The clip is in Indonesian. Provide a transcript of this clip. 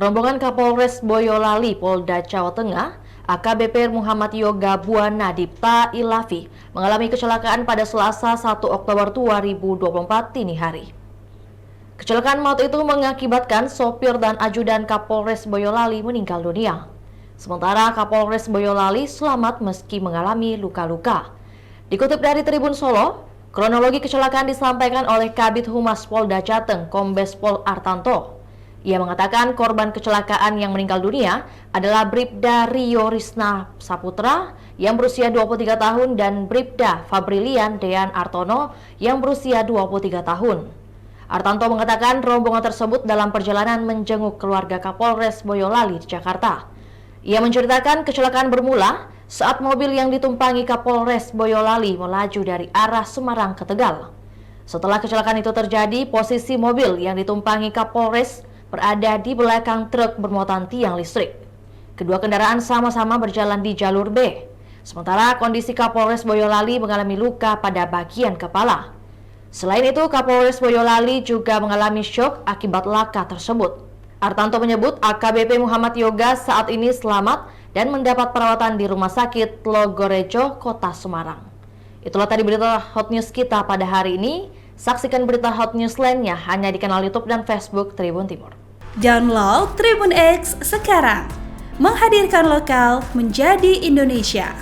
Rombongan Kapolres Boyolali, Polda Jawa Tengah, AKBP Muhammad Yoga Buana Dipta Ilafi mengalami kecelakaan pada Selasa 1 Oktober 2024 dini hari. Kecelakaan maut itu mengakibatkan sopir dan ajudan Kapolres Boyolali meninggal dunia. Sementara Kapolres Boyolali selamat meski mengalami luka-luka. Dikutip dari Tribun Solo, kronologi kecelakaan disampaikan oleh Kabid Humas Polda Jateng, Kombes Pol Artanto. Ia mengatakan korban kecelakaan yang meninggal dunia adalah Bribda Rio Risna Saputra yang berusia 23 tahun dan Bribda Fabrilian Dean Artono yang berusia 23 tahun. Artanto mengatakan rombongan tersebut dalam perjalanan menjenguk keluarga Kapolres Boyolali di Jakarta. Ia menceritakan kecelakaan bermula saat mobil yang ditumpangi Kapolres Boyolali melaju dari arah Semarang ke Tegal. Setelah kecelakaan itu terjadi, posisi mobil yang ditumpangi Kapolres berada di belakang truk bermuatan tiang listrik. Kedua kendaraan sama-sama berjalan di jalur B. Sementara kondisi Kapolres Boyolali mengalami luka pada bagian kepala. Selain itu, Kapolres Boyolali juga mengalami syok akibat laka tersebut. Artanto menyebut AKBP Muhammad Yoga saat ini selamat dan mendapat perawatan di Rumah Sakit Logorejo, Kota Semarang. Itulah tadi berita Hot News kita pada hari ini. Saksikan berita Hot News lainnya hanya di kanal YouTube dan Facebook Tribun Timur. Download Tribun X sekarang, menghadirkan lokal menjadi Indonesia.